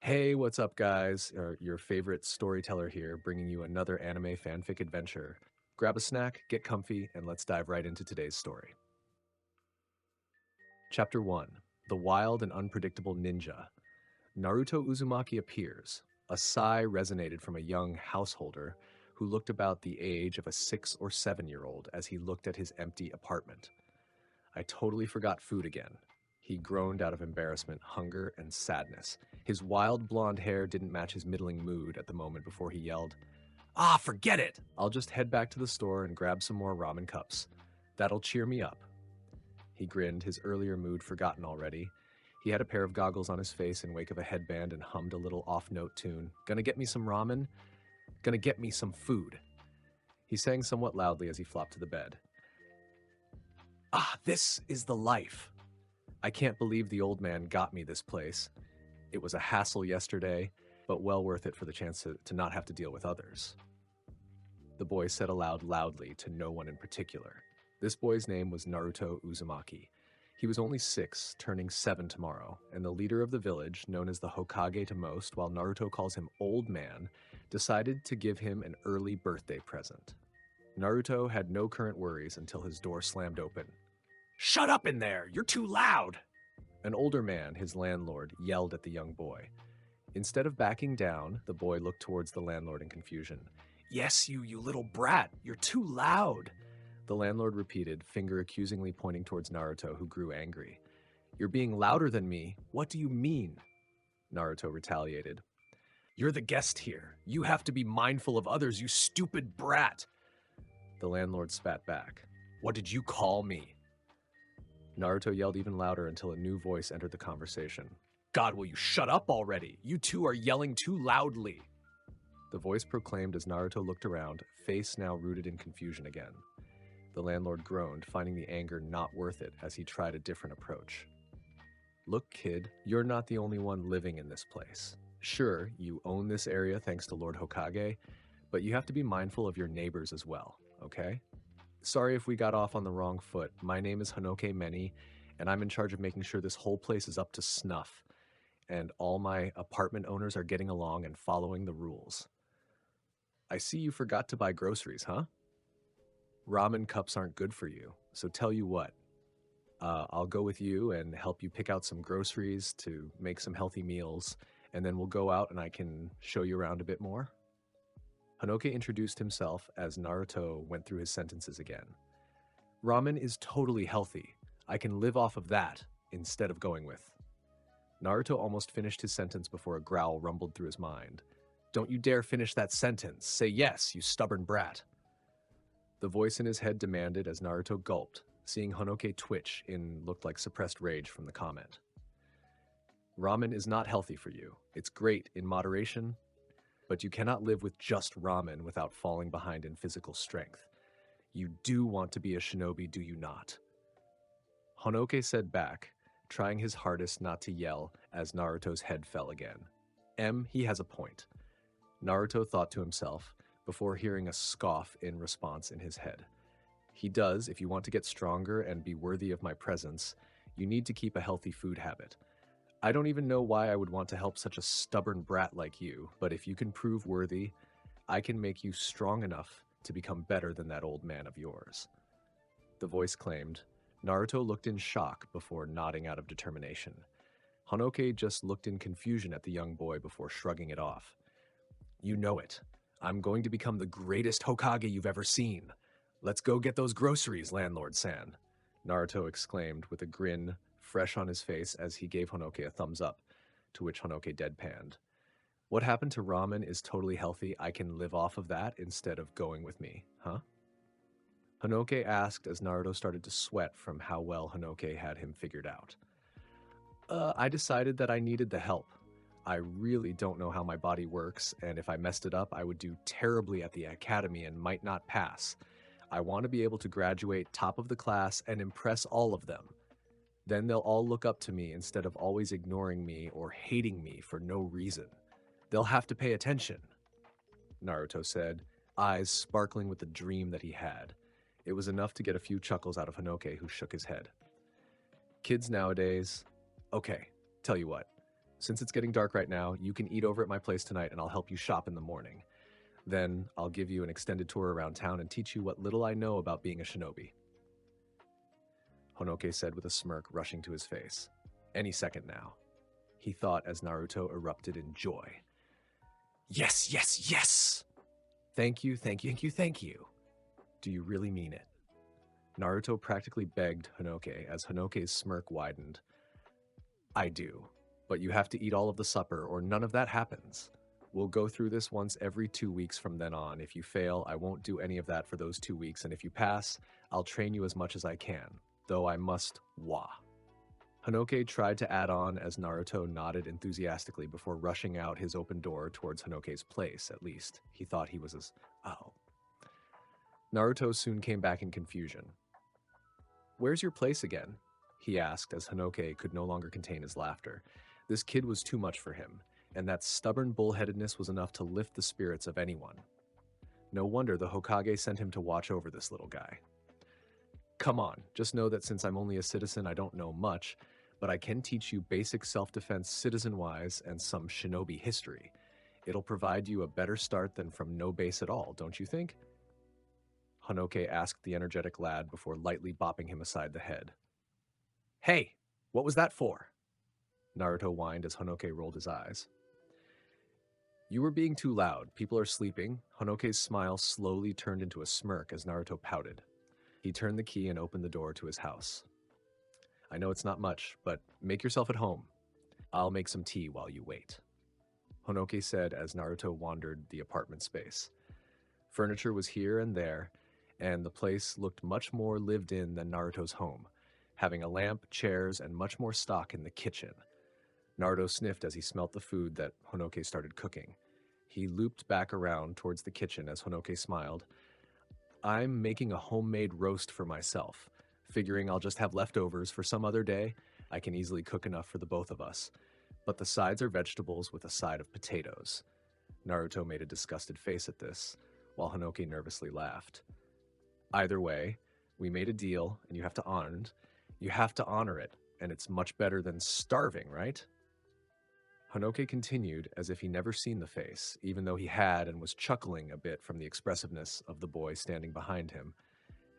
Hey, what's up, guys? Your favorite storyteller here, bringing you another anime fanfic adventure. Grab a snack, get comfy, and let's dive right into today's story. Chapter 1. The Wild and Unpredictable Ninja. Naruto Uzumaki appears. A sigh resonated from a young householder who looked about the age of a 6 or 7-year-old as he looked at his empty apartment. I totally forgot food again. He groaned out of embarrassment, hunger, and sadness. His wild blonde hair didn't match his middling mood at the moment before he yelled, "Ah, forget it! I'll just head back to the store and grab some more ramen cups. That'll cheer me up." He grinned, his earlier mood forgotten already. He had a pair of goggles on his face in wake of a headband and hummed a little off-note tune. "Gonna get me some ramen? Gonna get me some food." He sang somewhat loudly as he flopped to the bed. "Ah, this is the life. I can't believe the old man got me this place. It was a hassle yesterday, but well worth it for the chance to not have to deal with others." The boy said aloud loudly to no one in particular. This boy's name was Naruto Uzumaki. He was only 6, turning 7 tomorrow, and the leader of the village, known as the Hokage to most, while Naruto calls him Old Man, decided to give him an early birthday present. Naruto had no current worries until his door slammed open. "Shut up in there! You're too loud!" An older man, his landlord, yelled at the young boy. Instead of backing down, the boy looked towards the landlord in confusion. "Yes, you little brat! You're too loud!" The landlord repeated, finger accusingly pointing towards Naruto, who grew angry. "You're being louder than me. What do you mean?" Naruto retaliated. "You're the guest here. You have to be mindful of others, you stupid brat!" The landlord spat back. "What did you call me?" Naruto yelled even louder until a new voice entered the conversation. "God, will you shut up already? You two are yelling too loudly." The voice proclaimed as Naruto looked around, face now rooted in confusion again. The landlord groaned, finding the anger not worth it as he tried a different approach. "Look, kid, you're not the only one living in this place. Sure, you own this area thanks to Lord Hokage, but you have to be mindful of your neighbors as well, okay? Sorry if we got off on the wrong foot. My name is Hanoke Meni, and I'm in charge of making sure this whole place is up to snuff, and all my apartment owners are getting along and following the rules. I see you forgot to buy groceries, huh? Ramen cups aren't good for you, so tell you what. I'll go with you and help you pick out some groceries to make some healthy meals, and then we'll go out and I can show you around a bit more." Hanoke introduced himself as Naruto went through his sentences again. "Ramen is totally healthy. I can live off of that instead of going with." Naruto almost finished his sentence before a growl rumbled through his mind. "Don't you dare finish that sentence. Say yes, you stubborn brat." The voice in his head demanded as Naruto gulped, seeing Hanoke twitch in looked like suppressed rage from the comment. "Ramen is not healthy for you. It's great in moderation, but you cannot live with just ramen without falling behind in physical strength. You do want to be a shinobi, do you not?" Hanoke said back, trying his hardest not to yell as Naruto's head fell again. He has a point. Naruto thought to himself before hearing a scoff in response in his head. He does, if you want to get stronger and be worthy of my presence, you need to keep a healthy food habit. I don't even know why I would want to help such a stubborn brat like you, but if you can prove worthy, I can make you strong enough to become better than that old man of yours. The voice claimed. Naruto looked in shock before nodding out of determination. Hanoke just looked in confusion at the young boy before shrugging it off. "You know it. I'm going to become the greatest Hokage you've ever seen. Let's go get those groceries, Landlord-san," Naruto exclaimed with a grin fresh on his face as he gave Hanoke a thumbs up, to which Hanoke deadpanned. "What happened to ramen is totally healthy. I can live off of that instead of going with me, huh?" Hanoke asked as Naruto started to sweat from how well Hanoke had him figured out. I decided that I needed the help. I really don't know how my body works, and if I messed it up, I would do terribly at the academy and might not pass. I want to be able to graduate top of the class and impress all of them. Then they'll all look up to me instead of always ignoring me or hating me for no reason. They'll have to pay attention," Naruto said, eyes sparkling with the dream that he had. It was enough to get a few chuckles out of Hanoke, who shook his head. "Kids nowadays... Okay, tell you what. Since it's getting dark right now, you can eat over at my place tonight and I'll help you shop in the morning. Then I'll give you an extended tour around town and teach you what little I know about being a shinobi. Honoke said with a smirk rushing to his face. Any second now, he thought as Naruto erupted in joy. Yes, yes, yes! Thank you, thank you, thank you, thank you. Do you really mean it? Naruto practically begged Honoke as Honoke's smirk widened. I do, but you have to eat all of the supper or none of that happens. We'll go through this once every 2 weeks from then on. If you fail, I won't do any of that for those 2 weeks, and if you pass, I'll train you as much as I can, though I must wa. Honoke tried to add on as Naruto nodded enthusiastically before rushing out his open door towards Honoke's place, at least. He thought he was as... Oh. Naruto soon came back in confusion. Where's your place again? He asked as Honoke could no longer contain his laughter. This kid was too much for him, and that stubborn bullheadedness was enough to lift the spirits of anyone. No wonder the Hokage sent him to watch over this little guy. Come on, just know that since I'm only a citizen, I don't know much, but I can teach you basic self-defense citizen-wise and some shinobi history. It'll provide you a better start than from no base at all, don't you think? Honoke asked the energetic lad before lightly bopping him aside the head. Hey, what was that for? Naruto whined as Honoke rolled his eyes. You were being too loud. People are sleeping. Honoke's smile slowly turned into a smirk as Naruto pouted. He turned the key and opened the door to his house. I know it's not much, but make yourself at home. I'll make some tea while you wait. Honoke said as Naruto wandered the apartment space. Furniture was here and there, and the place looked much more lived in than Naruto's home, having a lamp, chairs, and much more stock in the kitchen. Naruto sniffed as he smelt the food that Honoke started cooking. He looped back around towards the kitchen as Honoke smiled. I'm making a homemade roast for myself. Figuring I'll just have leftovers for some other day, I can easily cook enough for the both of us. But the sides are vegetables with a side of potatoes. Naruto made a disgusted face at this, while Honoke nervously laughed. Either way, we made a deal, and you have to honor it. You have to honor it, and it's much better than starving, right? Honoke continued as if he never seen the face, even though he had and was chuckling a bit from the expressiveness of the boy standing behind him.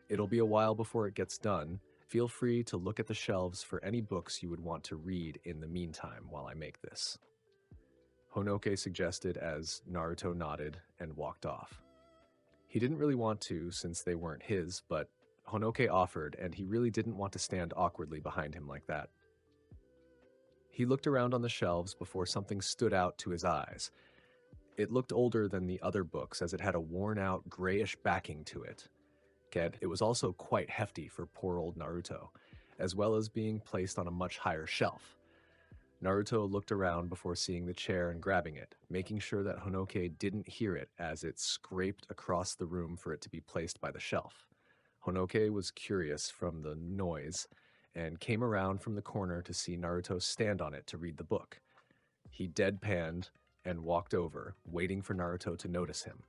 It'll be a while before it gets done. Feel free to look at the shelves for any books you would want to read in the meantime while I make this. Honoke suggested as Naruto nodded and walked off. He didn't really want to since they weren't his, but Honoke offered and he really didn't want to stand awkwardly behind him like that. He looked around on the shelves before something stood out to his eyes. It looked older than the other books as it had a worn-out grayish backing to it. It was also quite hefty for poor old Naruto, as well as being placed on a much higher shelf. Naruto looked around before seeing the chair and grabbing it, making sure that Honoke didn't hear it as it scraped across the room for it to be placed by the shelf. Honoke was curious from the noise and came around from the corner to see Naruto stand on it to read the book. He deadpanned and walked over, waiting for Naruto to notice him.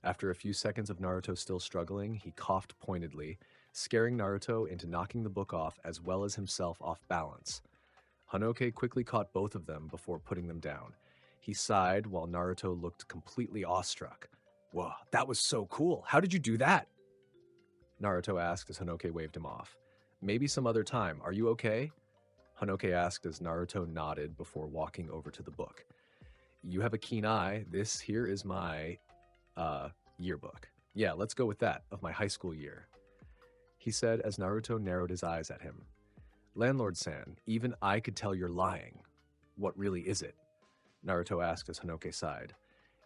After a few seconds of Naruto still struggling, he coughed pointedly, scaring Naruto into knocking the book off as well as himself off balance. Honoke quickly caught both of them before putting them down. He sighed while Naruto looked completely awestruck. Whoa, that was so cool. How did you do that? Naruto asked as Honoke waved him off. Maybe some other time. Are you okay? Honoke asked as Naruto nodded before walking over to the book. You have a keen eye. This here is my yearbook. Yeah, let's go with that, of my high school year. He said as Naruto narrowed his eyes at him. Landlord-san, even I could tell you're lying. What really is it? Naruto asked as Honoke sighed.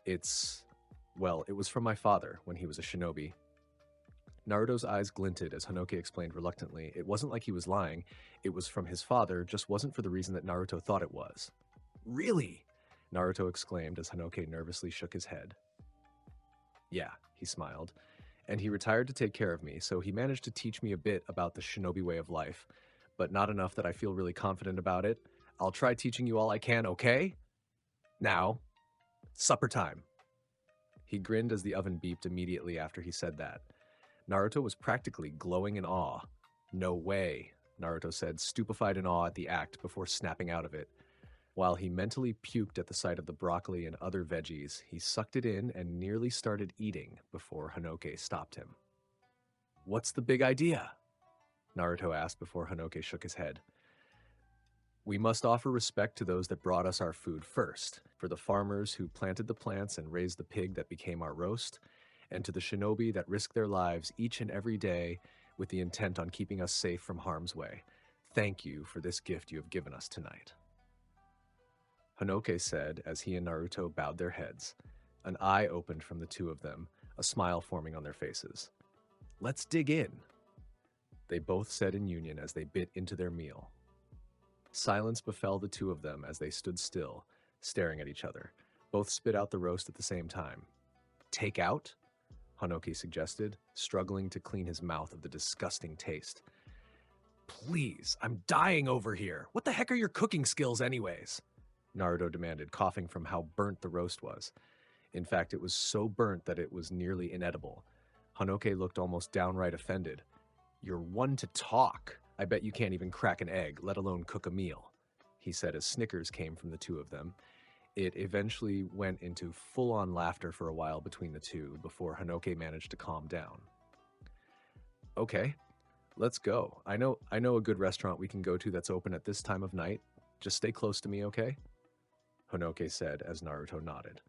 It was from my father when he was a shinobi. Naruto's eyes glinted as Honoke explained reluctantly. It wasn't like he was lying. It was from his father, just wasn't for the reason that Naruto thought it was. Really? Naruto exclaimed as Honoke nervously shook his head. Yeah, he smiled. And he retired to take care of me, so he managed to teach me a bit about the shinobi way of life, but not enough that I feel really confident about it. I'll try teaching you all I can, okay? Now, supper time. He grinned as the oven beeped immediately after he said that. Naruto was practically glowing in awe. No way, Naruto said, stupefied in awe at the act before snapping out of it. While he mentally puked at the sight of the broccoli and other veggies, he sucked it in and nearly started eating before Hanoke stopped him. "What's the big idea?" Naruto asked before Hanoke shook his head. "We must offer respect to those that brought us our food first, for the farmers who planted the plants and raised the pig that became our roast, and to the shinobi that risk their lives each and every day with the intent on keeping us safe from harm's way. Thank you for this gift you have given us tonight." Hanoke said as he and Naruto bowed their heads. An eye opened from the two of them, a smile forming on their faces. "Let's dig in," they both said in union as they bit into their meal. Silence befell the two of them as they stood still, staring at each other. Both spit out the roast at the same time. "Take out?" Hanoke suggested, struggling to clean his mouth of the disgusting taste. "Please, I'm dying over here. What the heck are your cooking skills anyways?" Naruto demanded, coughing from how burnt the roast was. In fact, it was so burnt that it was nearly inedible. Hanoke looked almost downright offended. "You're one to talk. I bet you can't even crack an egg, let alone cook a meal," he said as snickers came from the two of them. It eventually went into full-on laughter for a while between the two before Hanoke managed to calm down. "Okay, let's go. I know a good restaurant we can go to that's open at this time of night. Just stay close to me, okay?" Hanoke said as Naruto nodded.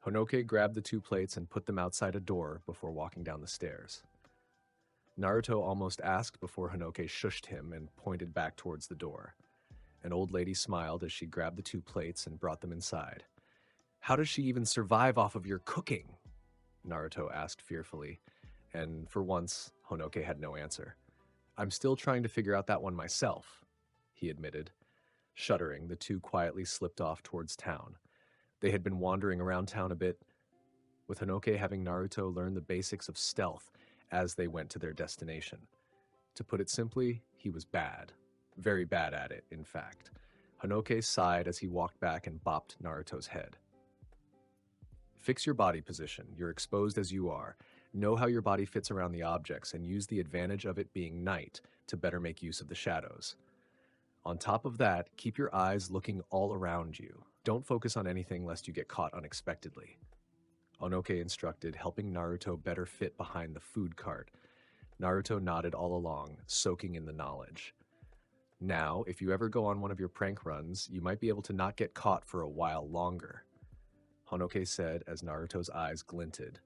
Hanoke grabbed the two plates and put them outside a door before walking down the stairs. Naruto almost asked before Hanoke shushed him and pointed back towards the door. An old lady smiled as she grabbed the two plates and brought them inside. "How does she even survive off of your cooking?" Naruto asked fearfully, and for once, Hanoke had no answer. "I'm still trying to figure out that one myself," he admitted. Shuddering, the two quietly slipped off towards town. They had been wandering around town a bit, with Hanoke having Naruto learn the basics of stealth as they went to their destination. To put it simply, he was bad. Very bad at it, in fact. Hanoke sighed as he walked back and bopped Naruto's head. "Fix your body position. You're exposed as you are. Know how your body fits around the objects and use the advantage of it being night to better make use of the shadows. On top of that, keep your eyes looking all around you. Don't focus on anything lest you get caught unexpectedly," Hanoke instructed, helping Naruto better fit behind the food cart. Naruto nodded all along, soaking in the knowledge. "Now, if you ever go on one of your prank runs, you might be able to not get caught for a while longer," Hanoke said as Naruto's eyes glinted.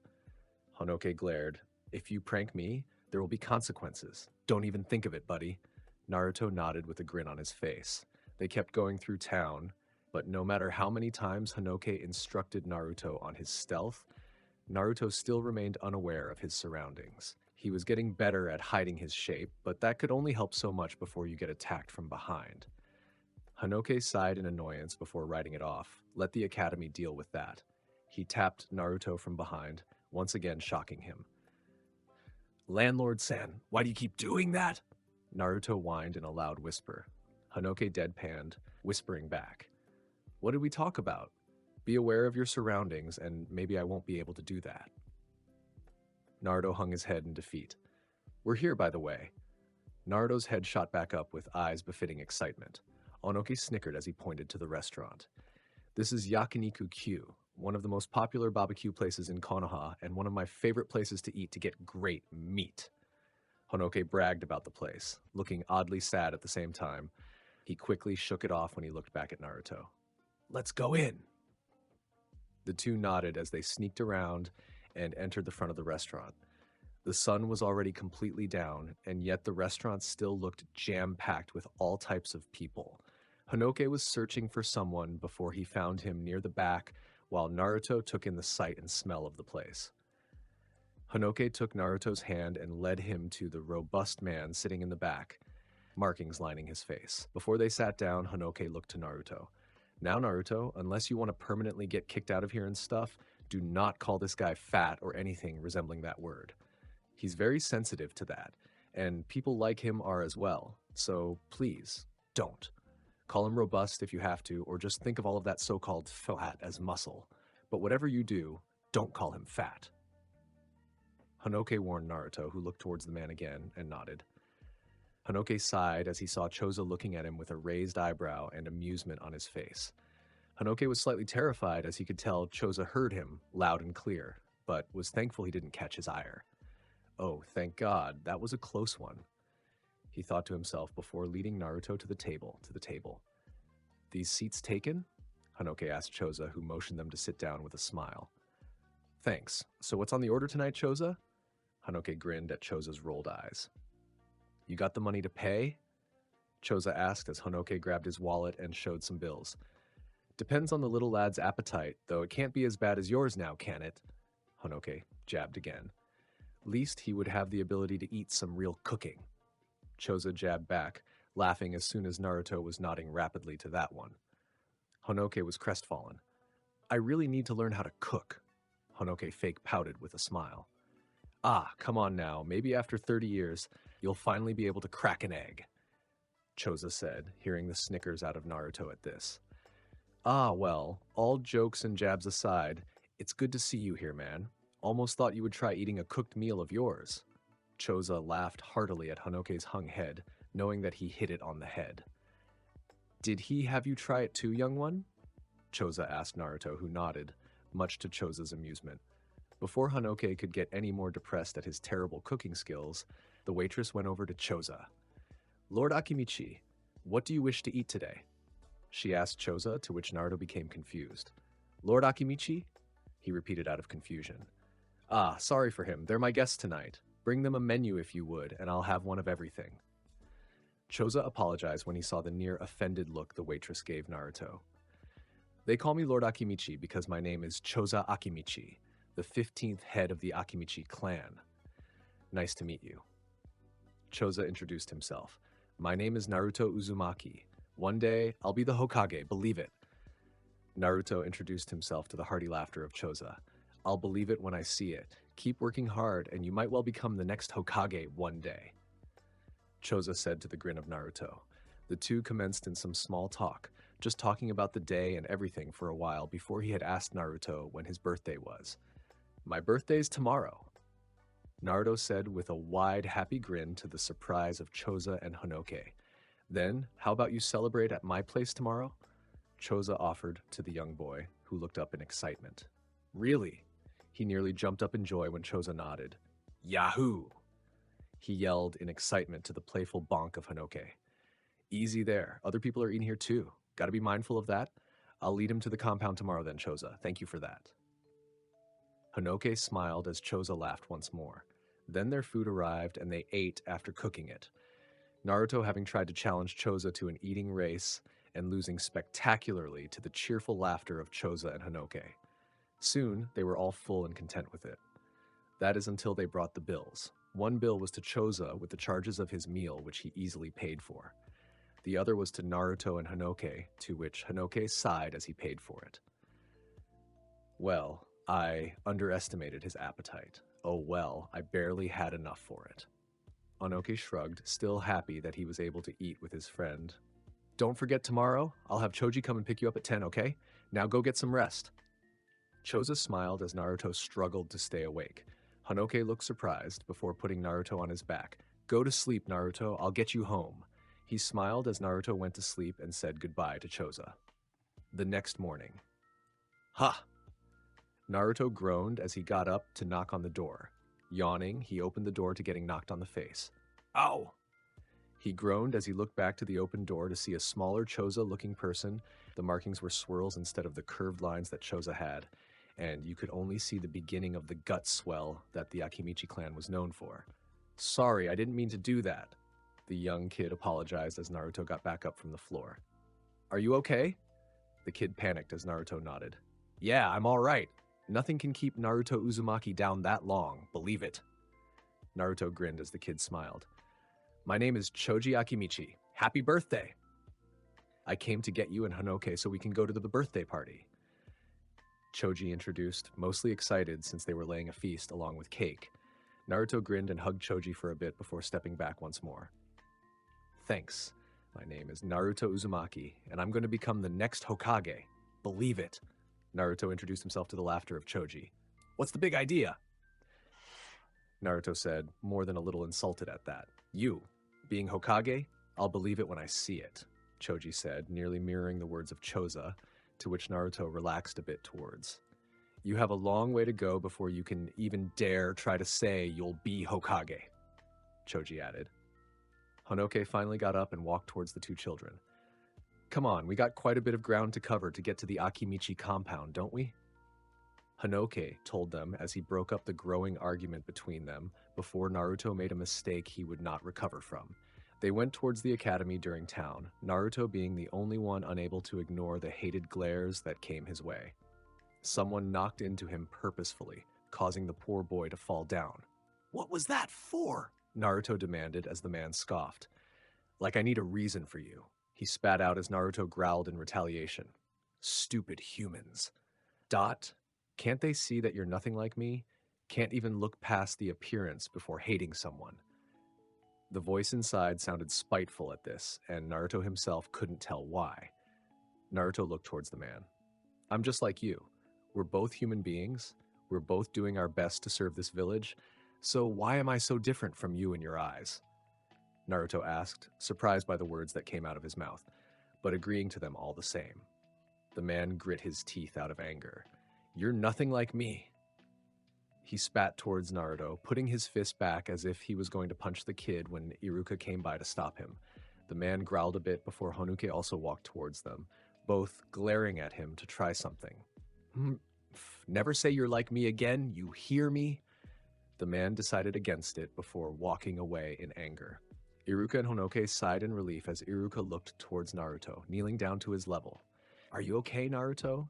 Hanoke glared. "If you prank me, there will be consequences. Don't even think of it, buddy." Naruto nodded with a grin on his face. They kept going through town, but no matter how many times Hanoke instructed Naruto on his stealth, Naruto still remained unaware of his surroundings. He was getting better at hiding his shape, but that could only help so much before you get attacked from behind. Hanoke sighed in annoyance before writing it off. Let the academy deal with that. He tapped Naruto from behind, once again shocking him. "Landlord-san, why do you keep doing that?" Naruto whined in a loud whisper. Hanoke deadpanned, whispering back. "What did we talk about? Be aware of your surroundings, and maybe I won't be able to do that." Naruto hung his head in defeat. "We're here, by the way." Naruto's head shot back up with eyes befitting excitement. Hanoke snickered as he pointed to the restaurant. "This is Yakiniku Q, one of the most popular barbecue places in Konoha and one of my favorite places to eat to get great meat." Hanoke bragged about the place, looking oddly sad at the same time. He quickly shook it off when he looked back at Naruto. "Let's go in." The two nodded as they sneaked around and entered the front of the restaurant. The sun was already completely down, and yet the restaurant still looked jam-packed with all types of people. Hanoke was searching for someone before he found him near the back, while Naruto took in the sight and smell of the place. Hanoke took Naruto's hand and led him to the robust man sitting in the back, markings lining his face. Before they sat down, Hanoke looked to Naruto. "Now, Naruto, unless you want to permanently get kicked out of here and stuff, do not call this guy fat or anything resembling that word. He's very sensitive to that, and people like him are as well, so please, don't. Call him robust if you have to, or just think of all of that so-called fat as muscle. But whatever you do, don't call him fat." Hanoke warned Naruto, who looked towards the man again and nodded. Hanoke sighed as he saw Choza looking at him with a raised eyebrow and amusement on his face. Hanoke was slightly terrified as he could tell Choza heard him loud and clear, but was thankful he didn't catch his ire. Oh, thank God, that was a close one, he thought to himself before leading Naruto to the table. These seats taken? Hanoke asked Choza, who motioned them to sit down with a smile. Thanks. So what's on the order tonight, Choza? Hanoke grinned at Choza's rolled eyes. You got the money to pay? Choza asked as Hanoke grabbed his wallet and showed some bills. Depends on the little lad's appetite, though it can't be as bad as yours now, can it? Hanoke jabbed again. Least he would have the ability to eat some real cooking. Choza jabbed back, laughing as soon as Naruto was nodding rapidly to that one. Hanoke was crestfallen. I really need to learn how to cook. Hanoke fake pouted with a smile. Ah, come on now, maybe after 30 years, you'll finally be able to crack an egg, Choza said, hearing the snickers out of Naruto at this. Ah, well, all jokes and jabs aside, it's good to see you here, man. Almost thought you would try eating a cooked meal of yours. Choza laughed heartily at Hanoke's hung head, knowing that he hit it on the head. Did he have you try it too, young one? Choza asked Naruto, who nodded, much to Choza's amusement. Before Hanoke could get any more depressed at his terrible cooking skills, the waitress went over to Choza. Lord Akimichi, what do you wish to eat today? She asked Choza, to which Naruto became confused. Lord Akimichi? He repeated out of confusion. Ah, sorry for him. They're my guests tonight. Bring them a menu if you would, and I'll have one of everything. Choza apologized when he saw the near offended look the waitress gave Naruto. They call me Lord Akimichi because my name is Choza Akimichi, the 15th head of the Akimichi clan. Nice to meet you. Choza introduced himself. My name is Naruto Uzumaki. One day, I'll be the Hokage, believe it. Naruto introduced himself to the hearty laughter of Choza. I'll believe it when I see it. Keep working hard, and you might well become the next Hokage one day. Choza said to the grin of Naruto. The two commenced in some small talk, just talking about the day and everything for a while before he had asked Naruto when his birthday was. My birthday's tomorrow, Naruto said with a wide, happy grin to the surprise of Choza and Hanoke. Then, how about you celebrate at my place tomorrow? Choza offered to the young boy, who looked up in excitement. Really? He nearly jumped up in joy when Choza nodded. Yahoo! He yelled in excitement to the playful bonk of Hanoke. Easy there. Other people are eating here too. Gotta be mindful of that. I'll lead him to the compound tomorrow then, Choza. Thank you for that. Hanoke smiled as Choza laughed once more. Then their food arrived and they ate after cooking it. Naruto having tried to challenge Choza to an eating race and losing spectacularly to the cheerful laughter of Choza and Hanoke. Soon, they were all full and content with it. That is until they brought the bills. One bill was to Choza with the charges of his meal, which he easily paid for. The other was to Naruto and Hanoke, to which Hanoke sighed as he paid for it. Well, I underestimated his appetite. Oh well, I barely had enough for it. Hanoke shrugged, still happy that he was able to eat with his friend. Don't forget tomorrow, I'll have Choji come and pick you up at 10, okay? Now go get some rest. Choza smiled as Naruto struggled to stay awake. Hanoke looked surprised before putting Naruto on his back. Go to sleep, Naruto, I'll get you home. He smiled as Naruto went to sleep and said goodbye to Choza. The next morning. Ha! Naruto groaned as he got up to knock on the door. Yawning, he opened the door to getting knocked on the face. Ow! He groaned as he looked back to the open door to see a smaller Choza-looking person. The markings were swirls instead of the curved lines that Choza had, and you could only see the beginning of the gut swell that the Akimichi clan was known for. Sorry, I didn't mean to do that. The young kid apologized as Naruto got back up from the floor. Are you okay? The kid panicked as Naruto nodded. Yeah, I'm all right. Nothing can keep Naruto Uzumaki down that long, believe it. Naruto grinned as the kid smiled. My name is Choji Akimichi. Happy birthday! I came to get you and Hanoke so we can go to the birthday party. Choji introduced, mostly excited since they were laying a feast along with cake. Naruto grinned and hugged Choji for a bit before stepping back once more. Thanks. My name is Naruto Uzumaki, and I'm going to become the next Hokage. Believe it. Naruto introduced himself to the laughter of Choji. What's the big idea? Naruto said, more than a little insulted at that. You. Being Hokage? I'll believe it when I see it, Choji said, nearly mirroring the words of Choza, to which Naruto relaxed a bit towards. You have a long way to go before you can even dare try to say you'll be Hokage, Choji added. Honoke finally got up and walked towards the two children. Come on, we got quite a bit of ground to cover to get to the Akimichi compound, don't we? Honoke told them as he broke up the growing argument between them before Naruto made a mistake he would not recover from. They went towards the academy during town, Naruto being the only one unable to ignore the hated glares that came his way. Someone knocked into him purposefully, causing the poor boy to fall down. What was that for? Naruto demanded as the man scoffed. Like I need a reason for you. He spat out as Naruto growled in retaliation. Stupid humans. Dot, can't they see that you're nothing like me? Can't even look past the appearance before hating someone. The voice inside sounded spiteful at this, and Naruto himself couldn't tell why. Naruto looked towards the man. I'm just like you. We're both human beings. We're both doing our best to serve this village. So why am I so different from you in your eyes? Naruto asked, surprised by the words that came out of his mouth, but agreeing to them all the same. The man grit his teeth out of anger. You're nothing like me. He spat towards Naruto, putting his fist back as if he was going to punch the kid when Iruka came by to stop him. The man growled a bit before Honoke also walked towards them, both glaring at him to try something. Never say you're like me again, you hear me? The man decided against it before walking away in anger. Iruka and Honoke sighed in relief as Iruka looked towards Naruto, kneeling down to his level. Are you okay, Naruto?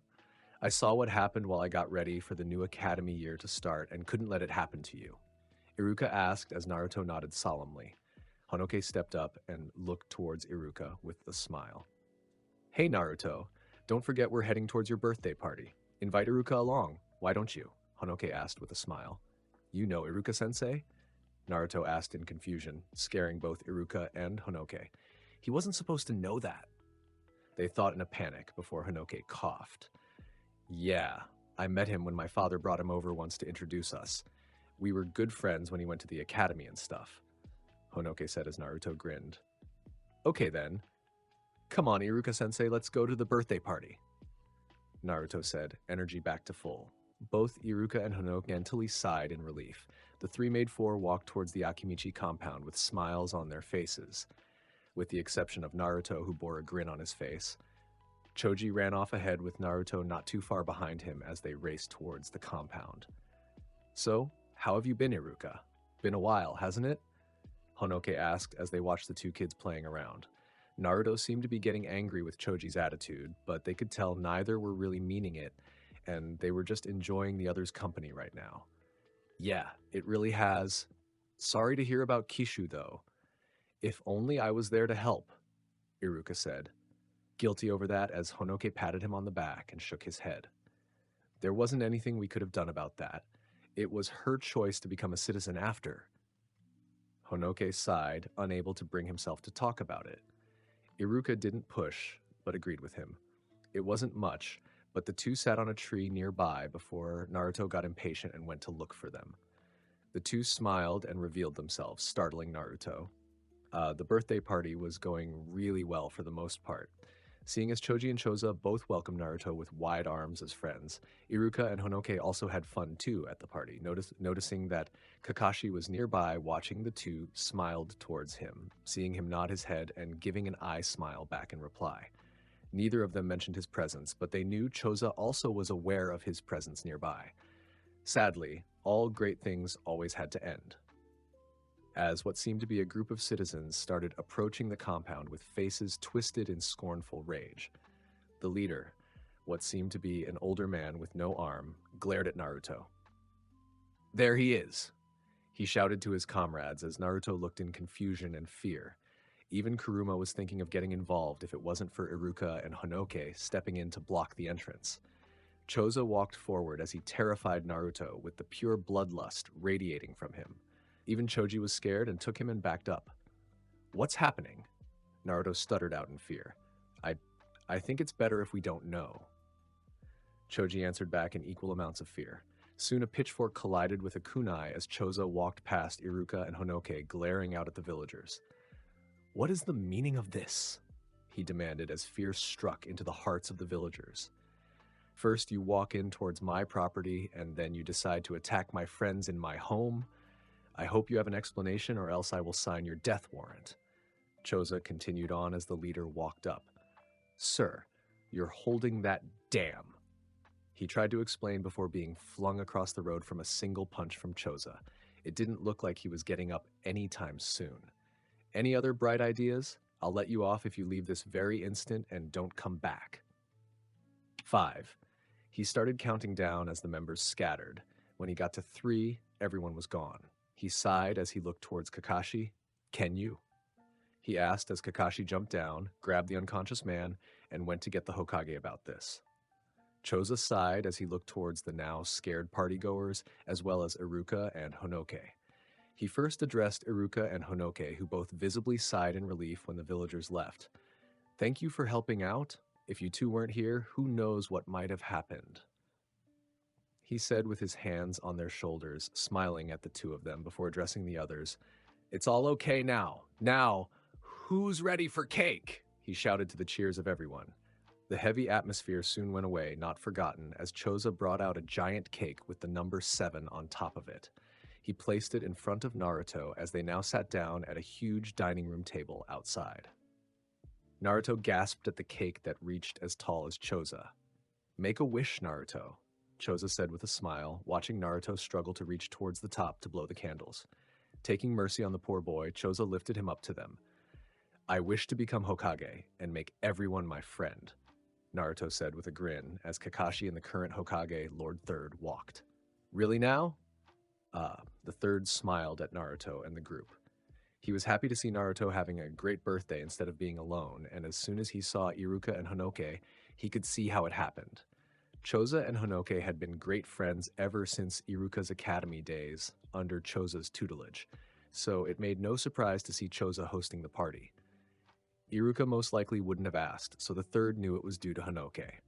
I saw what happened while I got ready for the new academy year to start and couldn't let it happen to you. Iruka asked as Naruto nodded solemnly. Honoke stepped up and looked towards Iruka with a smile. Hey Naruto, don't forget we're heading towards your birthday party. Invite Iruka along, why don't you? Honoke asked with a smile. You know Iruka-sensei? Naruto asked in confusion, scaring both Iruka and Honoke. He wasn't supposed to know that. They thought in a panic before Honoke coughed. Yeah, I met him when my father brought him over once to introduce us. We were good friends when he went to the academy and stuff, Honoke said as Naruto grinned. Okay then. Come on, Iruka-sensei, let's go to the birthday party, Naruto said, energy back to full. Both Iruka and Honoke mentally sighed in relief. The three made four walked towards the Akimichi compound with smiles on their faces, with the exception of Naruto, who bore a grin on his face. Choji ran off ahead with Naruto not too far behind him as they raced towards the compound. So, how have you been, Iruka? Been a while, hasn't it? Honoke asked as they watched the two kids playing around. Naruto seemed to be getting angry with Choji's attitude, but they could tell neither were really meaning it, and they were just enjoying the other's company right now. Yeah, it really has. Sorry to hear about Kishu, though. If only I was there to help, Iruka said, guilty over that as Honoke patted him on the back and shook his head. There wasn't anything we could have done about that. It was her choice to become a citizen after. Honoke sighed, unable to bring himself to talk about it. Iruka didn't push, but agreed with him. It wasn't much, but the two sat on a tree nearby before Naruto got impatient and went to look for them. The two smiled and revealed themselves, startling Naruto. The birthday party was going really well for the most part. Seeing as Choji and Choza both welcomed Naruto with wide arms as friends, Iruka and Honoke also had fun too at the party, noticing that Kakashi was nearby watching the two smiled towards him, seeing him nod his head and giving an eye smile back in reply. Neither of them mentioned his presence, but they knew Choza also was aware of his presence nearby. Sadly, all great things always had to end, as what seemed to be a group of citizens started approaching the compound with faces twisted in scornful rage. The leader, what seemed to be an older man with no arm, glared at Naruto. There he is, he shouted to his comrades as Naruto looked in confusion and fear. Even Kurama was thinking of getting involved if it wasn't for Iruka and Honoke stepping in to block the entrance. Choza walked forward as he terrified Naruto with the pure bloodlust radiating from him. Even Choji was scared and took him and backed up. What's happening? Naruto stuttered out in fear. I think it's better if we don't know. Choji answered back in equal amounts of fear. Soon a pitchfork collided with a kunai as Choza walked past Iruka and Honoke glaring out at the villagers. "What is the meaning of this?" he demanded as fear struck into the hearts of the villagers. "First you walk in towards my property, and then you decide to attack my friends in my home. I hope you have an explanation, or else I will sign your death warrant." Choza continued on as the leader walked up. "Sir, you're holding that dam." He tried to explain before being flung across the road from a single punch from Choza. It didn't look like he was getting up anytime soon. "Any other bright ideas? I'll let you off if you leave this very instant and don't come back." 5. He started counting down as the members scattered. When he got to 3, everyone was gone. He sighed as he looked towards Kakashi. "Can you?" he asked as Kakashi jumped down, grabbed the unconscious man, and went to get the Hokage about this. Choza sighed as he looked towards the now scared partygoers, as well as Iruka and Honoke. He first addressed Iruka and Honoke, who both visibly sighed in relief when the villagers left. "Thank you for helping out. If you two weren't here, who knows what might have happened," he said with his hands on their shoulders, smiling at the two of them before addressing the others. "It's all okay now. Now, who's ready for cake?" he shouted to the cheers of everyone. The heavy atmosphere soon went away, not forgotten, as Choza brought out a giant cake with the number 7 on top of it. He placed it in front of Naruto as they now sat down at a huge dining room table outside. Naruto gasped at the cake that reached as tall as Choza. "Make a wish, Naruto," Choza said with a smile, watching Naruto struggle to reach towards the top to blow the candles. Taking mercy on the poor boy, Choza lifted him up to them. "I wish to become Hokage and make everyone my friend," Naruto said with a grin as Kakashi and the current Hokage, Lord Third, walked. "Really now?" The Third smiled at Naruto and the group. He was happy to see Naruto having a great birthday instead of being alone, and as soon as he saw Iruka and Honoke, he could see how it happened. Choza and Honoke had been great friends ever since Iruka's academy days under Choza's tutelage, so it made no surprise to see Choza hosting the party. Iruka most likely wouldn't have asked, so the Third knew it was due to Honoke.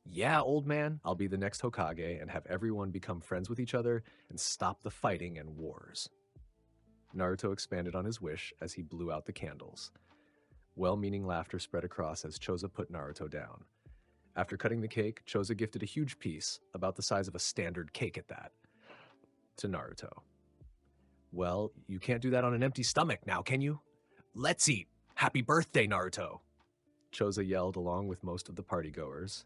"Yeah, old man, I'll be the next Hokage and have everyone become friends with each other and stop the fighting and wars." Naruto expanded on his wish as he blew out the candles. Well-meaning laughter spread across as Choza put Naruto down. After cutting the cake, Choza gifted a huge piece, about the size of a standard cake at that, to Naruto. "Well, you can't do that on an empty stomach now, can you? Let's eat! Happy birthday, Naruto!" Choza yelled along with most of the partygoers,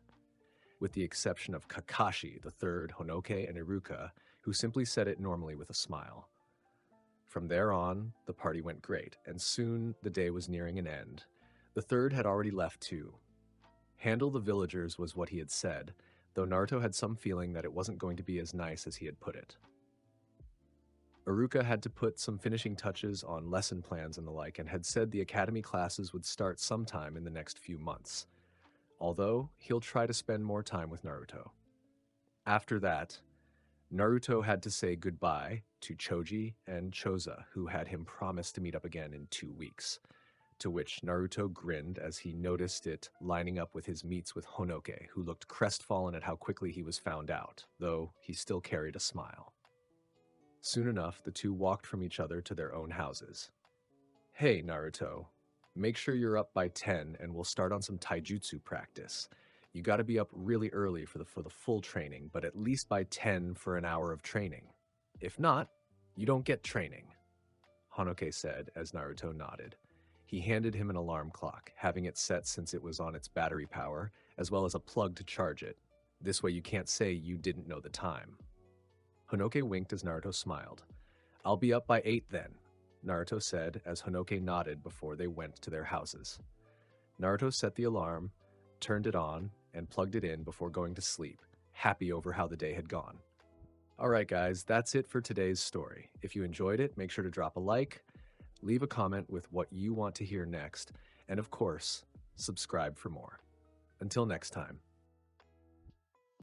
with the exception of Kakashi, the Third, Honoke, and Iruka, who simply said it normally with a smile. From there on, the party went great, and soon the day was nearing an end. The Third had already left too. Handle the villagers was what he had said, though Naruto had some feeling that it wasn't going to be as nice as he had put it. Iruka had to put some finishing touches on lesson plans and the like, and had said the academy classes would start sometime in the next few months, although he'll try to spend more time with Naruto. After that, Naruto had to say goodbye to Choji and Choza, who had him promise to meet up again in 2 weeks, to which Naruto grinned as he noticed it lining up with his meets with Honoke, who looked crestfallen at how quickly he was found out, though he still carried a smile. Soon enough, the two walked from each other to their own houses. "Hey, Naruto, make sure you're up by 10 and we'll start on some taijutsu practice. You gotta be up really early for the full training, but at least by 10 for an hour of training. If not, you don't get training," Honoke said as Naruto nodded. He handed him an alarm clock, having it set since it was on its battery power, as well as a plug to charge it. This way you can't say you didn't know the time. Honoke winked as Naruto smiled. "I'll be up by 8 then," Naruto said as Honoke nodded before they went to their houses. Naruto set the alarm, turned it on, and plugged it in before going to sleep, happy over how the day had gone. Alright guys, that's it for today's story. If you enjoyed it, make sure to drop a like, leave a comment with what you want to hear next, and of course, subscribe for more. Until next time.